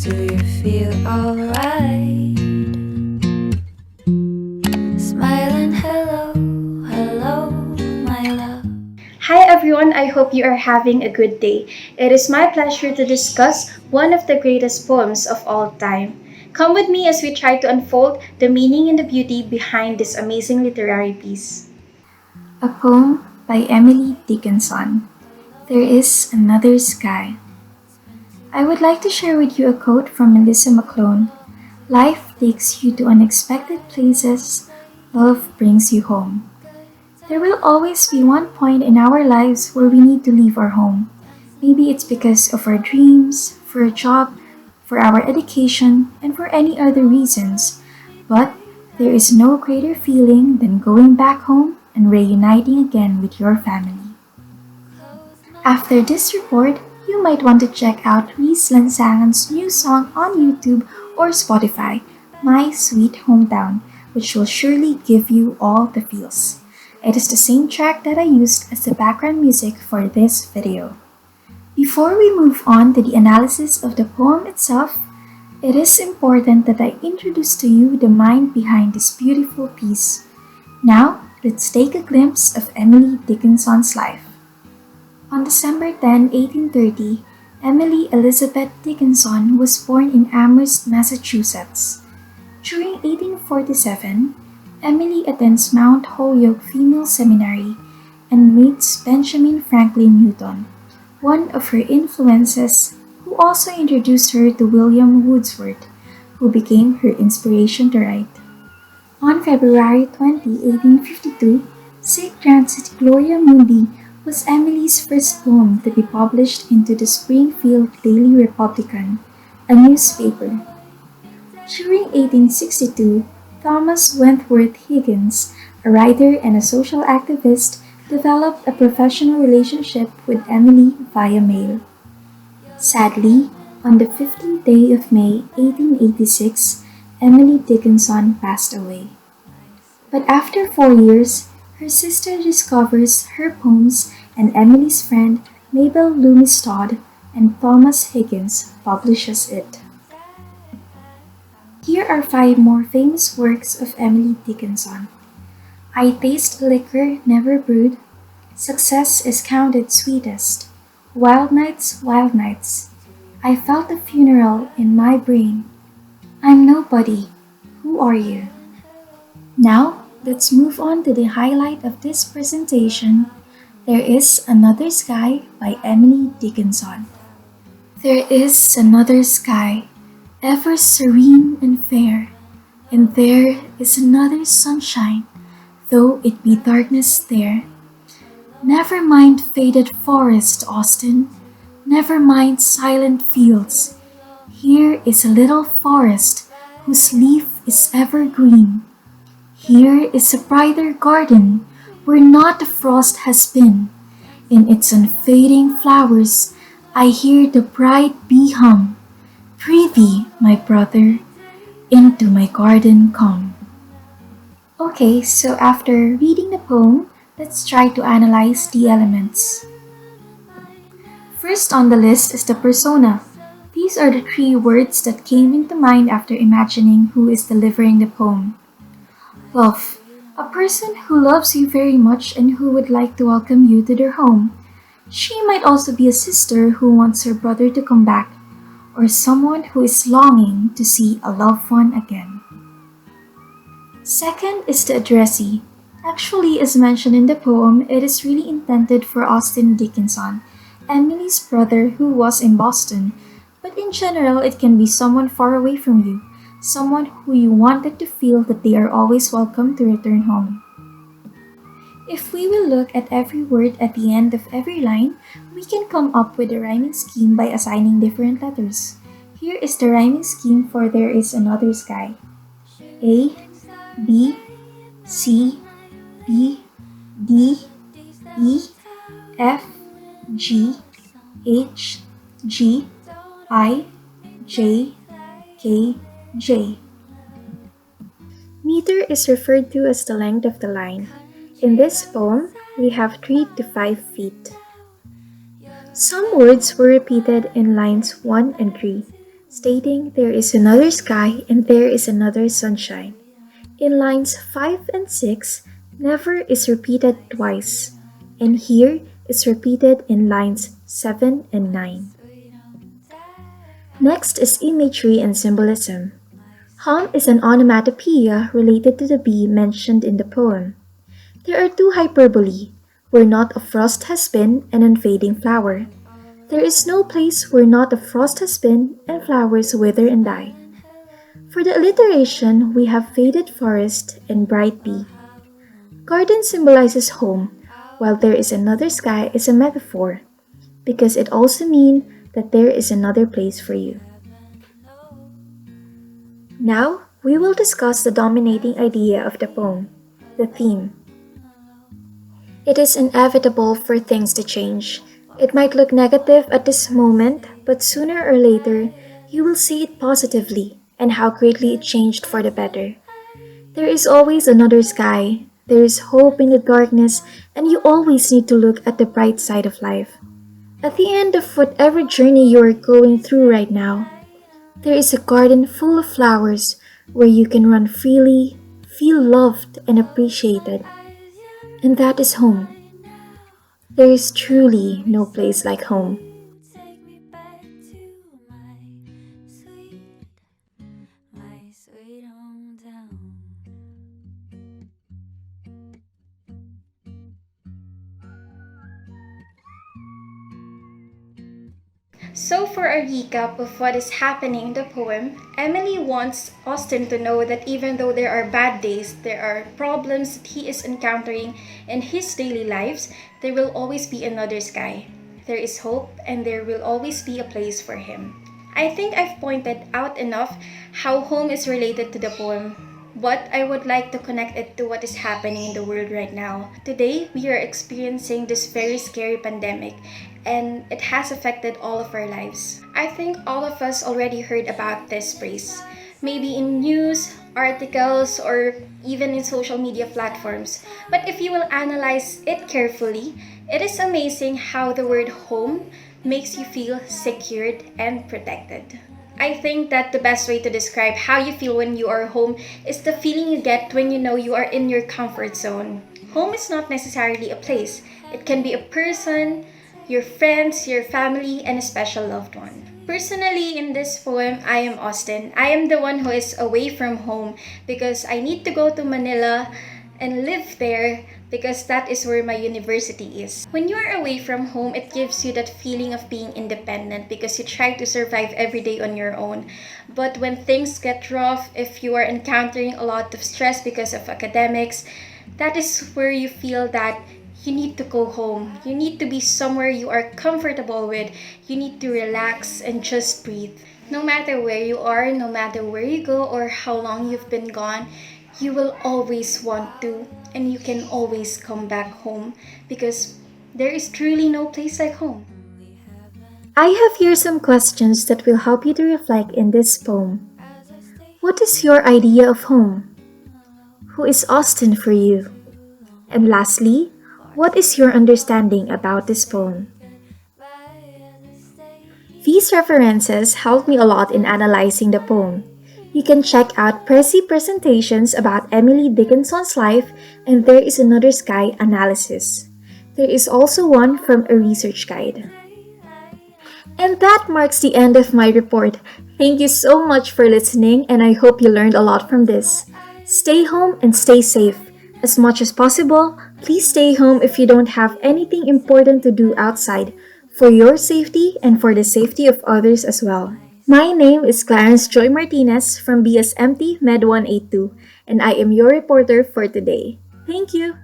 Do you feel alright? Smiling, hello, hello, my love. Hi everyone, I hope you are having a good day. It is my pleasure to discuss one of the greatest poems of all time. Come with me as we try to unfold the meaning and the beauty behind this amazing literary piece. A poem by Emily Dickinson. There is another sky. I would like to share with you a quote from Melissa McClone. Life takes you to unexpected places, love brings you home. There will always be one point in our lives where we need to leave our home. Maybe it's because of our dreams, for a job, for our education, and for any other reasons. But there is no greater feeling than going back home and reuniting again with your family. After this report, you might want to check out Reese Lansangan's new song on YouTube or Spotify, My Sweet Hometown, which will surely give you all the feels. It is the same track that I used as the background music for this video. Before we move on to the analysis of the poem itself, it is important that I introduce to you the mind behind this beautiful piece. Now, let's take a glimpse of Emily Dickinson's life. On December 10, 1830, Emily Elizabeth Dickinson was born in Amherst, Massachusetts. During 1847, Emily attends Mount Holyoke Female Seminary and meets Benjamin Franklin Newton, one of her influences, who also introduced her to William Wordsworth, who became her inspiration to write. On February 20, 1852, Sic Transit Gloria Mundi was Emily's first poem to be published into the Springfield Daily Republican, a newspaper. During 1862, Thomas Wentworth Higgins, a writer and a social activist, developed a professional relationship with Emily via mail. Sadly, on the 15th day of May 1886, Emily Dickinson passed away. But after 4 years, her sister discovers her poems and Emily's friend Mabel Loomis Todd and Thomas Higgins publishes it. Here are 5 more famous works of Emily Dickinson. I taste liquor never brewed. Success is counted sweetest. Wild nights, wild nights. I felt a funeral in my brain. I'm nobody. Who are you? Now, let's move on to the highlight of this presentation. There is Another Sky by Emily Dickinson. There is another sky, ever serene and fair, and there is another sunshine, though it be darkness there. Never mind faded forest, Austin, never mind silent fields. Here is a little forest whose leaf is ever green. Here is a brighter garden where not a frost has been. In its unfading flowers I hear the bright bee hum. Prithee, my brother, into my garden come. Okay, so after reading the poem, let's try to analyze the elements. First on the list is the persona. These are the 3 words that came into mind after imagining who is delivering the poem. Love. A person who loves you very much and who would like to welcome you to their home. She might also be a sister who wants her brother to come back, or someone who is longing to see a loved one again. Second is the addressee. Actually, as mentioned in the poem, it is really intended for Austin Dickinson, Emily's brother who was in Boston, but in general it can be someone far away from you, someone who you wanted to feel that they are always welcome to return home. If we will look at every word at the end of every line, we can come up with a rhyming scheme by assigning different letters. Here is the rhyming scheme for There is Another Sky. A, B, C, B, D, E, F, G, H, G, I, J, K, J. Meter is referred to as the length of the line. In this poem, we have 3 to 5 feet. Some words were repeated in lines 1 and 3. stating there is another sky and there is another sunshine. In lines 5 and 6, never is repeated twice, and here is repeated in lines 7 and 9. Next is imagery and symbolism. Hum is an onomatopoeia related to the bee mentioned in the poem. There are two hyperbole, where not a frost has been and unfading flower. There is no place where not a frost has been and flowers wither and die. For the alliteration, we have faded forest and bright bee. Garden symbolizes home, while there is another sky is a metaphor, because it also means that there is another place for you. Now, we will discuss the dominating idea of the poem, the theme. It is inevitable for things to change. It might look negative at this moment, but sooner or later, you will see it positively and how greatly it changed for the better. There is always another sky, there is hope in the darkness, and you always need to look at the bright side of life. At the end of whatever journey you are going through right now, there is a garden full of flowers where you can run freely, feel loved and appreciated. And that is home. There is truly no place like home. Take me back to my sweet hometown. So, for a recap of what is happening in the poem, Emily wants Austin to know that even though there are bad days, there are problems that he is encountering in his daily lives, there will always be another sky. There is hope and there will always be a place for him. I think I've pointed out enough how home is related to the poem, but I would like to connect it to what is happening in the world right now. Today, we are experiencing this very scary pandemic, and it has affected all of our lives. I think all of us already heard about this phrase, maybe in news, articles, or even in social media platforms. But if you will analyze it carefully, it is amazing how the word home makes you feel secured and protected. I think that the best way to describe how you feel when you are home is the feeling you get when you know you are in your comfort zone. Home is not necessarily a place, it can be a person, your friends, your family, and a special loved one. Personally, in this poem, I am Austin. I am the one who is away from home because I need to go to Manila and live there because that is where my university is. When you are away from home, it gives you that feeling of being independent because you try to survive every day on your own. But when things get rough, if you are encountering a lot of stress because of academics, that is where you feel that you need to go home. You need to be somewhere you are comfortable with. You need to relax and just breathe. No matter where you are, no matter where you go or how long you've been gone, you will always want to and you can always come back home because there is truly no place like home. I have here some questions that will help you to reflect in this poem. What is your idea of home? Who is Austin for you? And lastly, what is your understanding about this poem? These references helped me a lot in analyzing the poem. You can check out Percy presentations about Emily Dickinson's life and There is Another Sky analysis. There is also one from a research guide. And that marks the end of my report. Thank you so much for listening and I hope you learned a lot from this. Stay home and stay safe. As much as possible, please stay home if you don't have anything important to do outside, for your safety and for the safety of others as well. My name is Clarenze Joie Martinez from BSMT Med 182, and I am your reporter for today. Thank you!